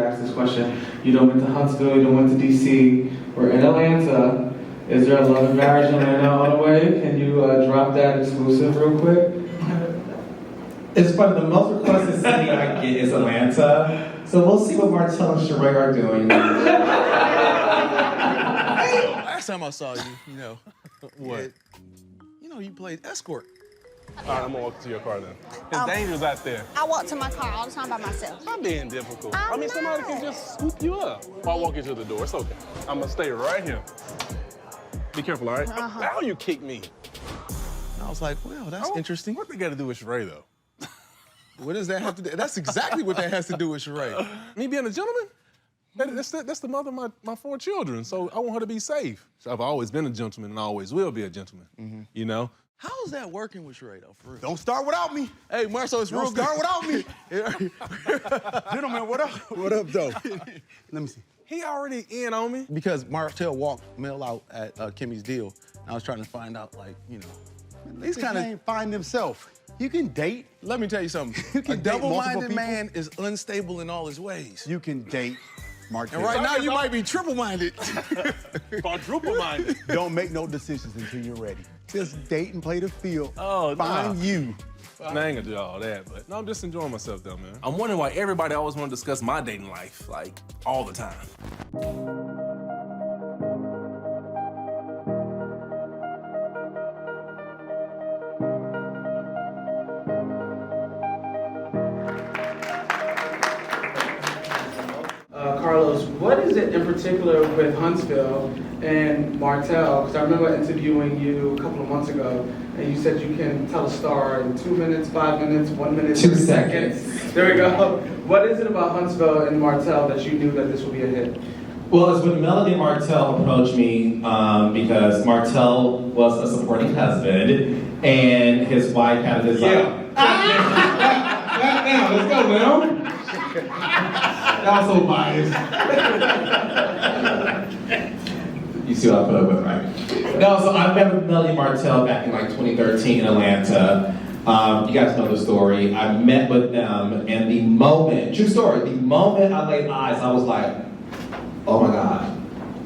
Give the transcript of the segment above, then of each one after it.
to ask this question. You done went to Huntsville, you done went to DC. We're in Atlanta. Is there a love and marriage in Atlanta on the way? Can you drop that exclusive real quick? It's funny, the most requested city I get is Atlanta. So we'll see what Martell and Sheree are doing. Last time I saw you, you know. What? You played escort. All right, I'm gonna walk to your car then. It's dangerous out there. I walk to my car all the time by myself. I'm being difficult. I'm somebody can not. just scoop you up. If I walk you to the door, it's okay. I'm gonna stay right here. Be careful, all right? Now you kick me. And I was like, well, that's interesting. What they got to do with Sheree, though? What does that have to do? That's exactly what that has to do with Sheree. Me being a gentleman? That's the mother of my 4 children, so I want her to be safe. So I've always been a gentleman and I always will be a gentleman, you know? How's that working with Sheree, though, for real? Don't start without me. Hey, Marcel, it's real good. Don't start without me. Gentlemen, what up? What up, though? Let me see. He already in on me. Because Martell walked Mel out at Kimmy's deal, and I was trying to find out, like, He's kind of find himself. You can date. Let me tell you something. You can A date multiple double-minded people. man is unstable in all his ways. You can date Martell. And right now, you might be triple-minded. Quadruple-minded. Don't make no decisions until you're ready. Just date and play the field. Oh, Find you. I ain't gonna do all that, but no, I'm just enjoying myself though, man. I'm wondering why everybody always want to discuss my dating life, like, all the time. Carlos, what is it in particular with Huntsville and Martell? Because I remember interviewing you a couple of months ago, and you said you can tell a story in 2 minutes, 5 minutes, 1 minute, 2 seconds. There we go. What is it about Huntsville and Martell that you knew that this would be a hit? Well, it's when Melody and Martell approached me because Martell was a supporting husband, and his wife had a desire. Now, let's go, now. Y'all so biased. You see what I put up with, right? No, so I met with Melody Martell back in like 2013 in Atlanta. You guys know the story. I met with them, and the moment, true story, the moment I laid eyes, I was like, oh my God,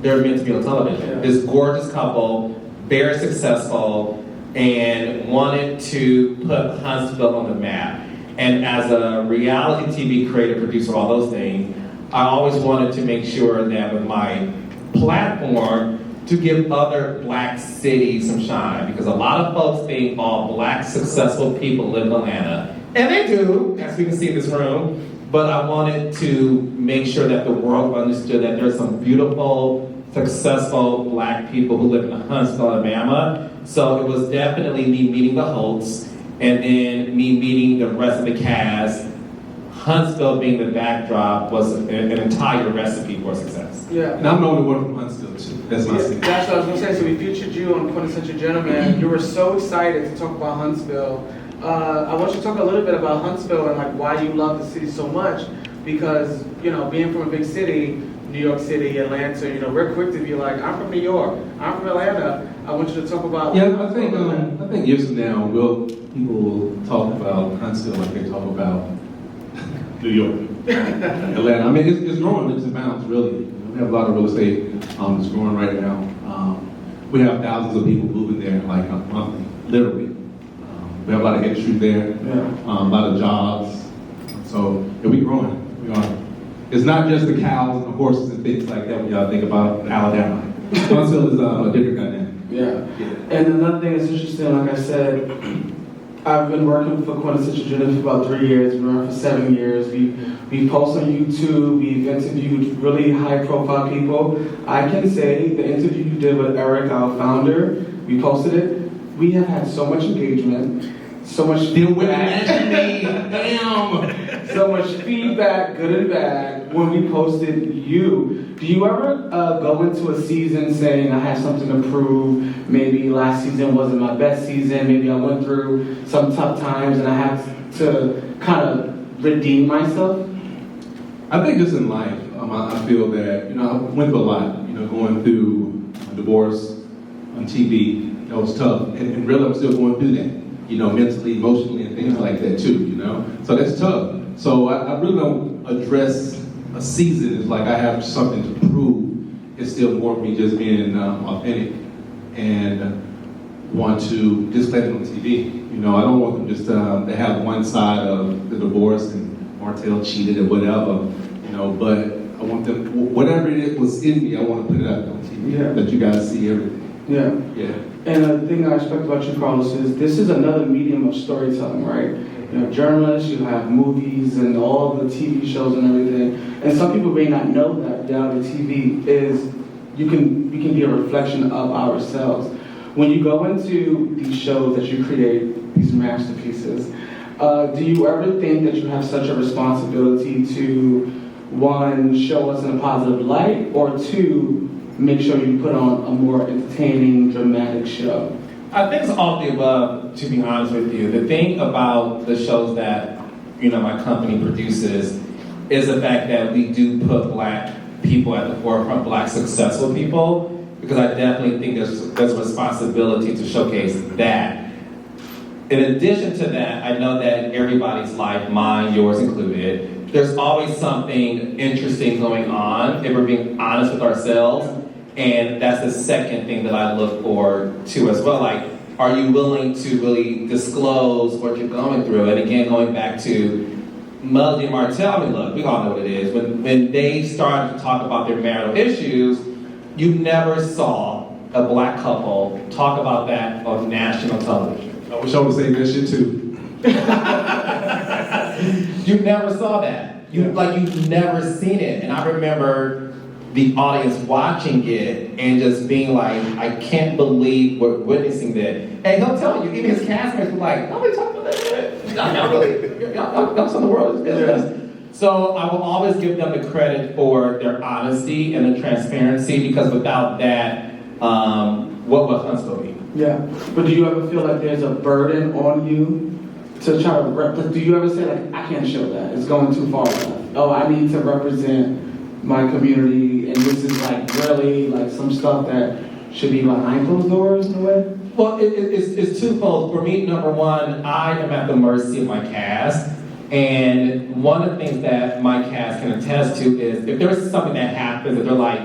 they're meant to be on television. Yeah. This gorgeous couple, very successful, and wanted to put Huntsville on the map. And as a reality TV creator, producer, all those things, I always wanted to make sure that with my platform to give other Black cities some shine, because a lot of folks think all Black successful people live in Atlanta, and they do, as we can see in this room, but I wanted to make sure that the world understood that there's some beautiful, successful Black people who live in Huntsville, Alabama. So it was definitely me meeting the Holts, and then me meeting the rest of the cast. Huntsville being the backdrop was an entire recipe for success. Yeah. And I'm the only one from Huntsville too. That's my city. That's what I was going to say. So we featured you on Quintessential Gentleman. You were so excited to talk about Huntsville. I want you to talk a little bit about Huntsville and like why you love the city so much. Because, being from a big city, New York City, Atlanta, we're quick to be like, I'm from New York, I'm from Atlanta. I want you to talk about... Yeah, I think years from now, people will talk about Huntsville like they talk about New York, Atlanta. I mean, it's growing leaps and bounds, really. We have a lot of real estate that's growing right now. We have thousands of people moving there like monthly, literally. We have a lot of industry there, a lot of jobs. So, we're growing. We are. It's not just the cows and the horses and things like that when y'all think about Alabama. Huntsville is a different dynamic. Yeah. And another thing that's interesting, like I said, I've been working for Quintessential Gentleman for about 3 years. We've been around for 7 years. We post on YouTube. We've interviewed really high-profile people. I can say the interview you did with Eric, our founder, we posted it. We have had so much engagement, so much feedback. So much feedback, good and bad, when we posted you. Do you ever go into a season saying, I have something to prove, maybe last season wasn't my best season, maybe I went through some tough times and I have to kind of redeem myself? I think just in life, I feel that, I went through a lot, going through a divorce on TV, that was tough, and really I'm still going through that, mentally, emotionally, and things like that too, so that's tough. So I really don't address a season is like I have something to prove. It's still more of me just being authentic and want to display it on TV. You know, I don't want them just to have one side of the divorce and Martell cheated or whatever, you know, but I want them, whatever it was in me, I want to put it out on TV, that you guys see everything. Yeah. Yeah. And the thing I respect about you, Carlos, is this is another medium of storytelling, right? You have journalists, you have movies, and all the TV shows and everything. And some people may not know that reality TV is, we can be a reflection of ourselves. When you go into these shows that you create, these masterpieces, do you ever think that you have such a responsibility to, one, show us in a positive light, or two, make sure you put on a more entertaining, dramatic show? I think it's all of the above, to be honest with you. The thing about the shows that, you know, my company produces is the fact that we do put Black people at the forefront, Black successful people, because I definitely think there's a responsibility to showcase that. In addition to that, I know that in everybody's life, mine, yours included, there's always something interesting going on if we're being honest with ourselves. And that's the second thing that I look for too as well. Like, are you willing to really disclose what you're going through? And again, going back to Melody and Martell, I mean, look, we all know what it is. When they started to talk about their marital issues, you never saw a Black couple talk about that on national television. I wish I would say that shit too. You never saw that. You've never seen it. And I remember the audience watching it and just being like, I can't believe we're witnessing that. And he'll tell you, even his castmates were like, nobody talking about that shit. Y'all really, y'all in the world is business. So I will always give them the credit for their honesty and the transparency, because without that, what would Huntsville be? Yeah, but do you ever feel like there's a burden on you to try to do you ever say like, I can't show that, it's going too far left. Oh, I need to represent my community, and this is like really like some stuff that should be behind closed doors in a way? Well, it's twofold. For me, number one, I am at the mercy of my cast. And one of the things that my cast can attest to is if there's something that happens that they're like,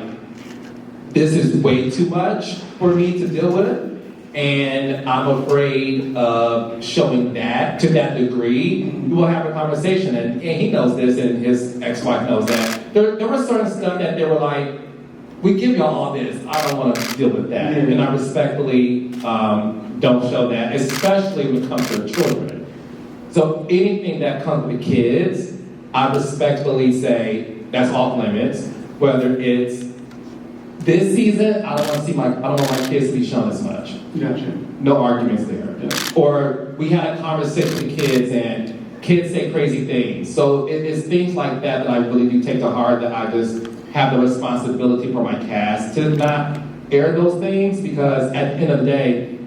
this is way too much for me to deal with, and I'm afraid of showing that to that degree, we will have a conversation. And he knows this, and his ex-wife knows that. There was certain stuff that they were like, we give y'all all this, I don't want to deal with that. And I respectfully don't show that, especially when it comes to the children. So anything that comes with the kids, I respectfully say that's off limits. Whether it's this season, I don't want my kids to be shown as much. Gotcha. No arguments there. Yeah. Or we had a conversation with kids and kids say crazy things. So it's things like that that I really do take to heart, that I just have the responsibility for my cast to not air those things, because at the end of the day,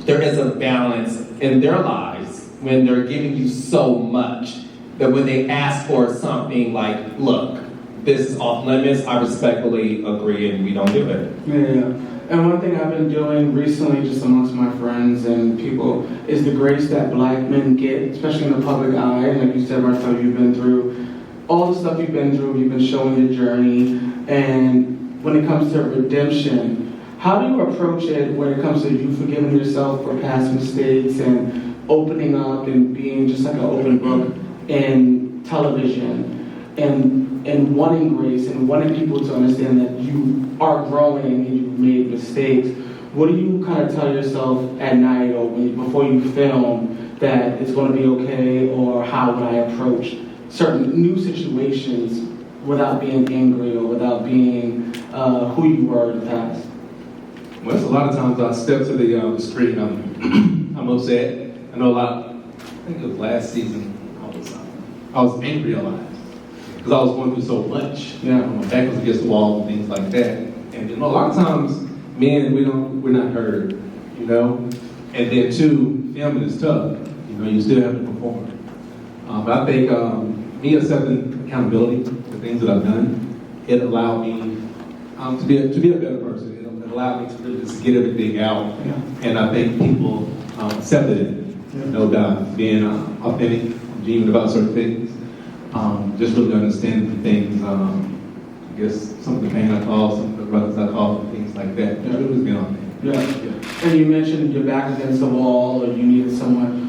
there is a balance in their lives when they're giving you so much that when they ask for something like, look, this is off limits, I respectfully agree and we don't do it. Yeah. And one thing I've been doing recently, just amongst my friends and people, is the grace that Black men get, especially in the public eye. Like you said, Martell, you've been through all the stuff you've been through, you've been showing your journey. And when it comes to redemption, how do you approach it when it comes to you forgiving yourself for past mistakes and opening up and being just like an open book in television, and wanting grace and wanting people to understand that you are growing and you've made mistakes? What do you kind of tell yourself at night or before you film that it's going to be okay, or how would I approach certain new situations without being angry or without being who you were in the past? Well, there's a lot of times I step to the screen, I'm upset. I know I think it was last season, I was angry a lot, because I was going through so much. Yeah. My back was against the wall and things like that. And you know, a lot of times, men, we're not heard, you know? And then two, filming is tough. You know, you still have to perform. But I think me accepting accountability for things that I've done, it allowed me to be a better person. It allowed me to really just get everything out. Yeah. And I think people accepted it. No doubt, being authentic, genuine about certain things. just really understanding things. I guess some of the pain I caused, some of the brothers I caused, things like that. It really was been on there. Yeah. And you mentioned you're back against the wall, or you needed someone.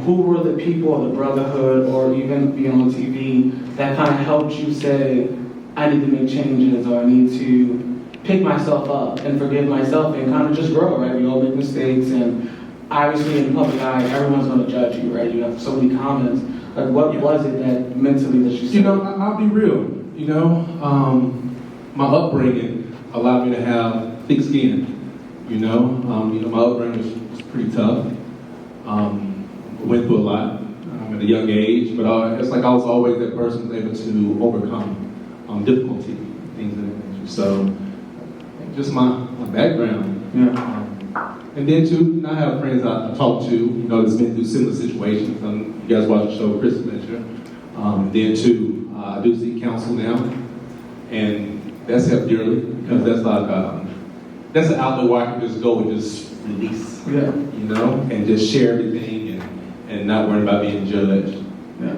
Who were the people of the brotherhood, or even being on TV, that kind of helped you say, I need to make changes, or I need to pick myself up and forgive myself and kind of just grow, right? We all make mistakes, and obviously in the public eye, everyone's going to judge you, right? You have so many comments. Like, what was it that mentally that you said? You know, I'll be real. You know, my upbringing allowed me to have thick skin. You know, my upbringing was pretty tough. Went through a lot at a young age, but it's like I was always that person who was able to overcome difficulty, things of that nature. So, just my background. Yeah. And then too, I have friends I talk to, that's been through similar situations. You guys watch the show, Chris Fletcher. Then too, I do seek counsel now, and that's helped dearly because that's like that's an outlet where I can just go and just release, and just share everything and not worry about being judged. Yeah.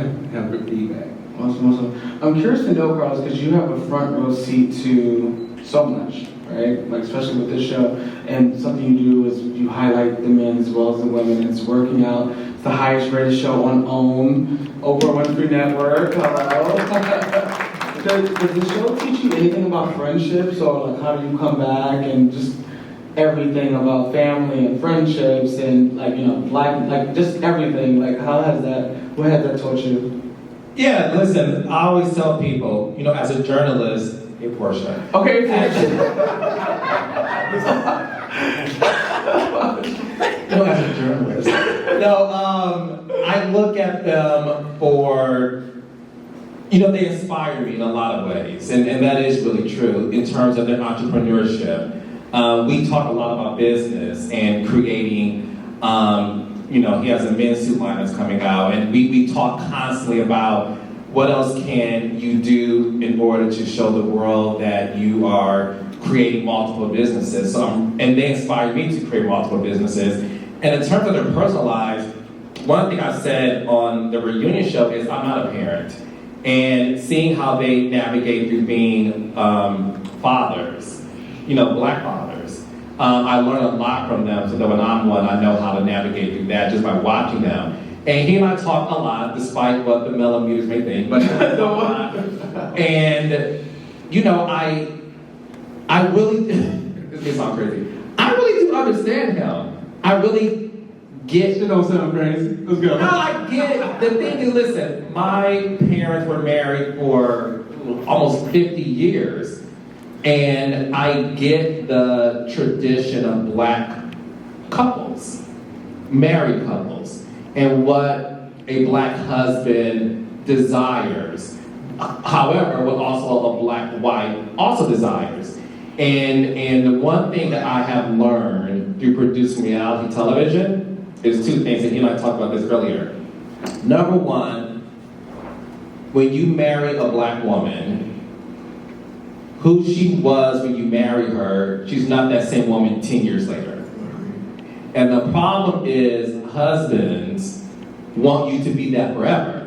And have good feedback. Awesome. I'm curious to know, Carlos, because you have a front row seat to so much, right? Like, especially with this show. And something you do is you highlight the men as well as the women. It's working out. It's the highest rated show on OWN, Oprah Winfrey Network. Hello. Does the show teach you anything about friendships, or like how do you come back, and just everything about family and friendships and like just everything? Like, what has that taught you? Yeah, listen, I always tell people, as a journalist, hey, Portia. Okay, as a journalist. I look at them for, they inspire me in a lot of ways, and that is really true in terms of their entrepreneurship. We talk a lot about business and creating, he has a men's suit line that's coming out, and we talk constantly about what else can you do in order to show the world that you are creating multiple businesses. And they inspire me to create multiple businesses. And in terms of their personal lives, one thing I said on the reunion show is I'm not a parent. And seeing how they navigate through being fathers, Black fathers, I learned a lot from them, so that when I'm one, I know how to navigate through that just by watching them. And he and I talk a lot, despite what the millimeters may think, but and I really, this may sound crazy, I really do understand him. I really get. It don't sound crazy. Let's go. No, I get. The thing is, listen, my parents were married for almost 50 years, and I get the tradition of Black couples, married couples, and what a Black husband desires. However, what also a Black wife also desires. And the one thing that I have learned through producing reality television is two things, and you and I talked about this earlier. Number one, when you marry a Black woman, who she was when you marry her, she's not that same woman 10 years later. And the problem is husbands want you to be that forever.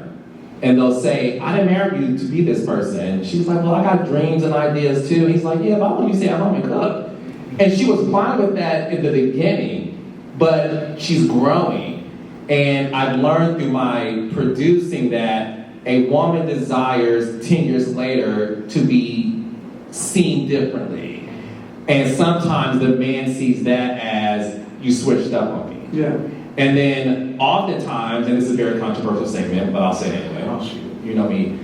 And they'll say, I didn't marry you to be this person. She's like, well, I got dreams and ideas too. He's like, yeah, but I want you to stay at home and cook. And she was fine with that in the beginning, but she's growing. And I've learned through my producing that a woman desires 10 years later to be seen differently. And sometimes the man sees that as you switched up on me. Yeah. And then oftentimes, and this is a very controversial statement, but I'll say it anyway. Oh, shoot. You know me.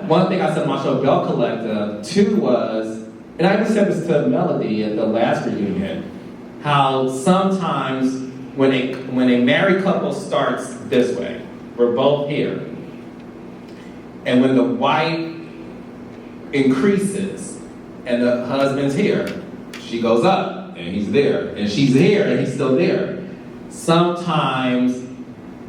One thing I said on my show, Bell Collective, two was, and I even said this to Melody at the last reunion, how sometimes when a married couple starts this way, we're both here, and when the wife increases and the husband's here, she goes up and he's there, and she's here and he's still there. Sometimes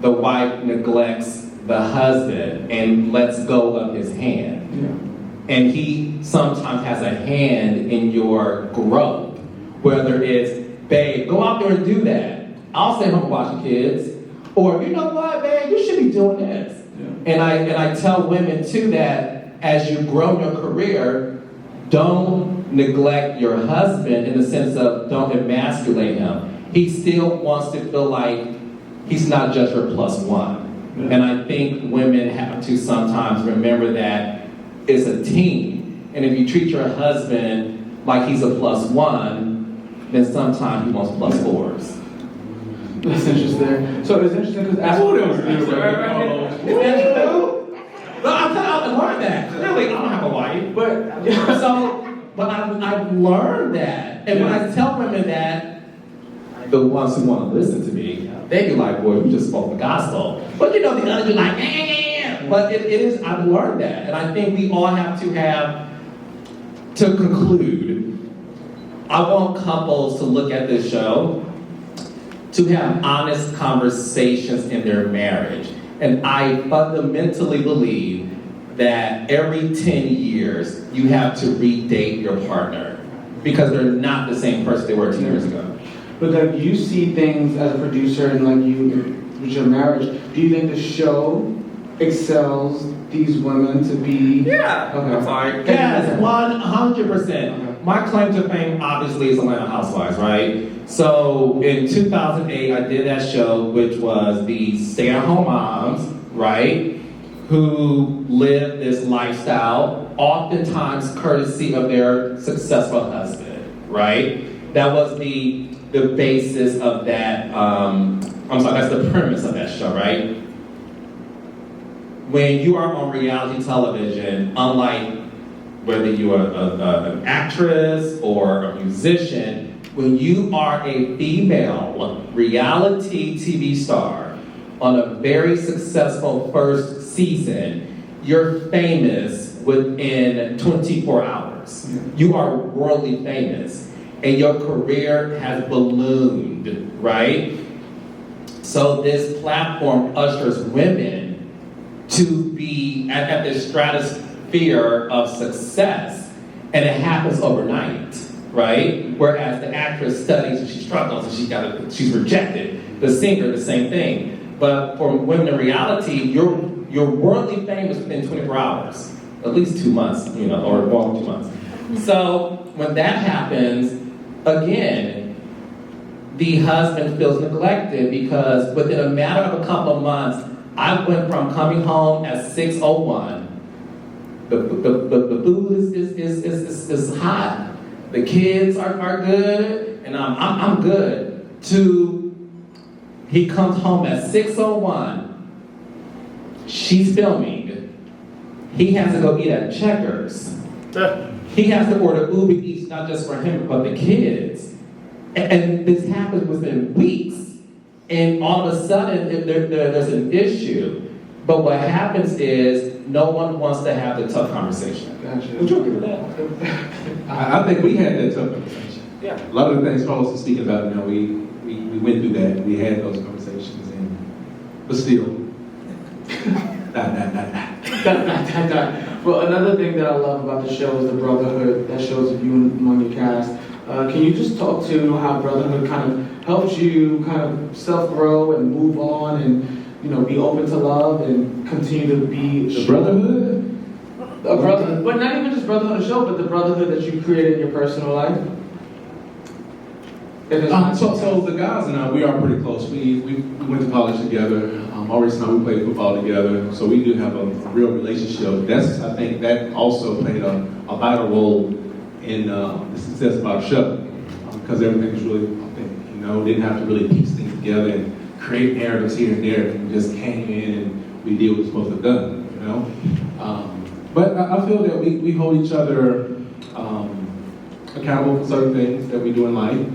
the wife neglects the husband and lets go of his hand. Yeah. And he sometimes has a hand in your growth, whether it's, babe, go out there and do that. I'll stay home and watch the kids. Or, you know what, babe, you should be doing this. Yeah. And I tell women too that as you grow in your career, don't neglect your husband in the sense of don't emasculate him. He still wants to feel like he's not just your plus one. Yeah. And I think women have to sometimes remember that it's a team. And if you treat your husband like he's a plus one, then sometimes he wants plus fours. That's interesting. So it's interesting because That's what it was. But I learned that. Clearly, I don't have a wife. But I've learned that. And when I tell women that, the ones who want to listen to me, they be like, boy, you just spoke the gospel. But the others be like, But it is, I've learned that. And I think we all have to conclude, I want couples to look at this show to have honest conversations in their marriage. And I fundamentally believe that every 10 years, you have to redate your partner because they're not the same person they were 10 years ago. But like you see things as a producer and like you with your marriage, do you think the show excels these women to be? Yeah. Okay. I'm sorry. Yes, 100%. Okay. My claim to fame obviously is Atlanta Housewives, right? So in 2008, I did that show, which was the stay-at-home moms, right? Who live this lifestyle, oftentimes courtesy of their successful husband, right? That was the basis of that, that's the premise of that show, right? When you are on reality television, unlike whether you are an actress or a musician, when you are a female reality TV star on a very successful first season, you're famous within 24 hours. You are worldly famous. And your career has ballooned, right? So this platform ushers women to be at this stratosphere of success, and it happens overnight, right? Whereas the actress studies and she struggles and she's rejected. The singer, the same thing. But for women in reality, you're worldly famous within 24 hours, at least 2 months, or more than 2 months. So when that happens, again, the husband feels neglected because within a matter of a couple of months, I went from coming home at 6:01. The food is hot. The kids are good, and I'm good. To he comes home at 6:01. She's filming. He has to go eat at Checkers. He has to order Uber Eats, not just for him, but the kids. And this happens within weeks. And all of a sudden, there's an issue. But what happens is, no one wants to have the tough conversation. Gotcha. Would you agree with that? I think we had that tough conversation. Yeah. A lot of the things Carlos is speaking about, we went through that. We had those conversations, but still. Well, another thing that I love about the show is the brotherhood that shows you among your cast. Can you just talk to how brotherhood kind of helps you kind of self-grow and move on and be open to love and continue to be the brotherhood? A brother, but not even just brotherhood on the show, but the brotherhood that you created in your personal life. So the guys and I, we are pretty close. We went to college together. Maurice and I, we played football together. So we do have a real relationship. I think that also played a vital role in the success of our show. Because everything was really authentic, didn't have to really piece things together and create narratives here and there. We just came in and we did what we were supposed to have done, But I feel that we hold each other accountable for certain things that we do in life.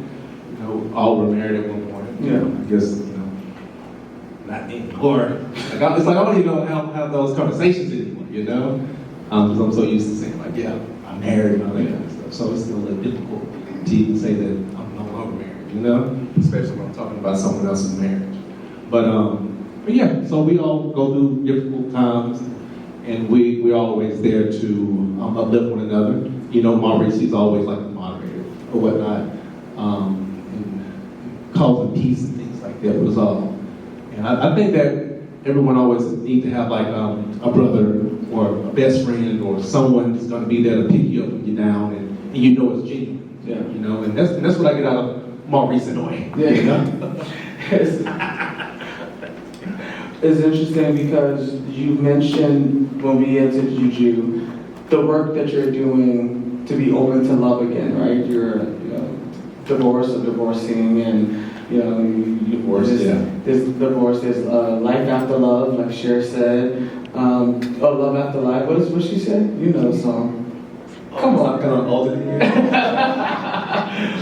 All were married at one point. Yeah. I guess, not anymore. It's like I don't even know how to have those conversations anymore, Because I'm so used to saying, yeah, I'm married and all that kind of stuff. So it's still a little difficult to even say that I'm no longer married, Especially when I'm talking about someone else's marriage. But yeah, so we all go through difficult times, and we're always there to uplift one another. Maurice, he's always like the moderator or whatnot. And causing peace and things like that was all. And I think that everyone always needs to have like a brother or a best friend or someone who's going to be there to pick you up when you're down, and you know it's genuine. Yeah. You know, and that's what I get out of Maurice and Noe. Yeah. You know? It's interesting because you mentioned when we interviewed you, the work that you're doing to be open to love again, right? You're, divorced or divorcing, and Divorce, yeah. There's divorce. There's life after love, like Cher said. Love after life. What she said? You know the song. Come on. I'm kind of older than you.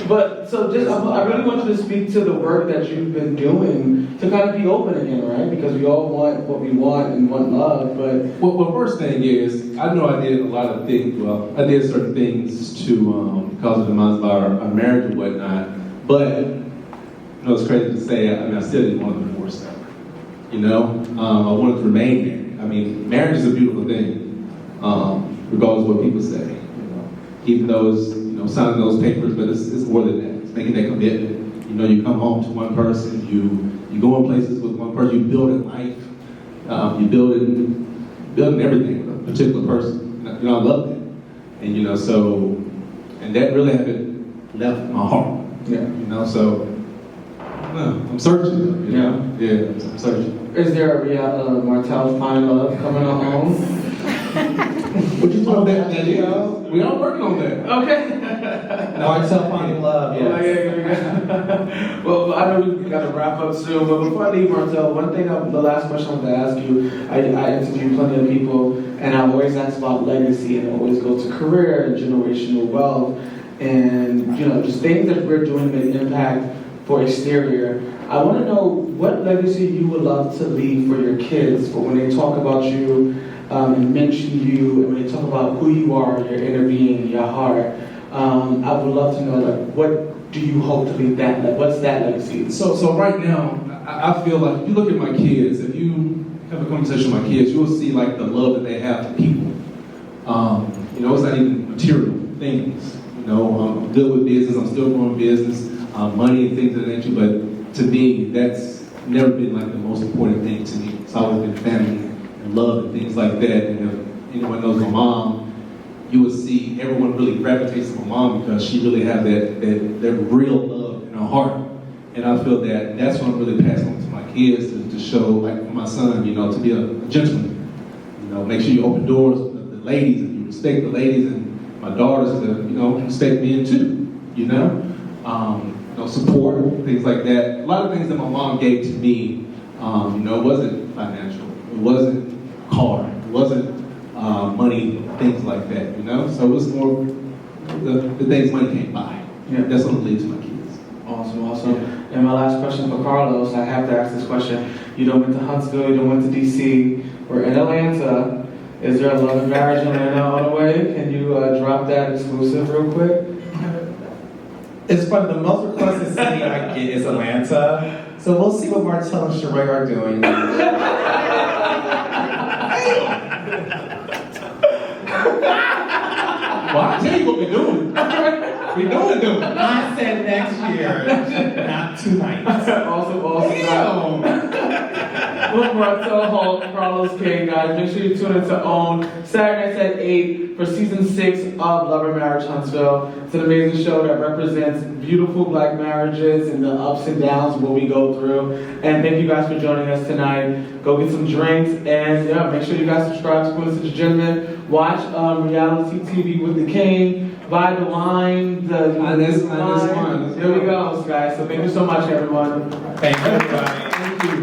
But so I really want you to speak to the work that you've been doing to kind of be open again, right? Because we all want what we want and want love, but Well, first thing is, I know I did a lot of things. Well, I did certain things to cause the demise of our marriage and whatnot. But it's crazy to say. I mean, I still didn't want to divorce her. I wanted to remain married. I mean, marriage is a beautiful thing, regardless of what people say. Even though it's signing those papers, but it's more than that. It's making that commitment. You come home to one person. You go in places with one person. You build a life. You building everything with a particular person. I love that. And and that really haven't left my heart. yeah. So I'm searching. Yeah, I'm searching. Is there a Martell Find Love coming on home? What you talking about? We are working on that. Okay. Martell finding love, Yeah. Well, I know we got to wrap up soon, but before I leave, Martell, one thing, the last question I want to ask you, I interview plenty of people, and I always ask about legacy, and I always go to career and generational wealth, and just things that we're doing to make impact for exterior. I want to know what legacy you would love to leave for your kids, for when they talk about you and mention you, and when they talk about who you are, your inner being, your heart. I would love to know, what do you hope to leave what's that legacy? So right now, I feel like if you look at my kids, if you have a conversation with my kids, you'll see like the love that they have for people. It's not even material things. I'm good with business. I'm still growing business, money and things of that nature. But to me, that's never been like the most important thing to me. It's always been family and love and things like that. And if anyone knows my mom, you will see everyone really gravitates to my mom because she really has that real love in her heart. And I feel that that's what I'm really passing on to my kids to show, like my son, to be a gentleman. Make sure you open doors with the ladies and you respect the ladies, and my daughters to, respect men too. Support, things like that. A lot of things that my mom gave to me, it wasn't financial. It wasn't a car. It wasn't money, things like that, So it was more the things money can't buy. Yeah. That's what it leads to my kids. Awesome. And my last question for Carlos, I have to ask this question. You don't went to Huntsville, you don't went to DC. We're in Atlanta. Is there a love and marriage in Atlanta on the way? Can you drop that exclusive real quick? It's funny, the most requested city I get is Atlanta. So we'll see what Martell and Sheree are doing. Well, I'll tell you what we're doing. We're doing. I said next year, not tonight. Awesome. With Martell Holt, Carlos King, guys. Make sure you tune into OWN Saturday nights at 8 for season 6 of Love and Marriage Huntsville. It's an amazing show that represents beautiful black marriages and the ups and downs of what we go through. And thank you guys for joining us tonight. Go get some drinks, and make sure you guys subscribe to Quintessential Gentlemen. Watch reality TV with the King. Buy the wine. There we go, guys. So thank you so much, everyone. Thank you, everybody. Thank you.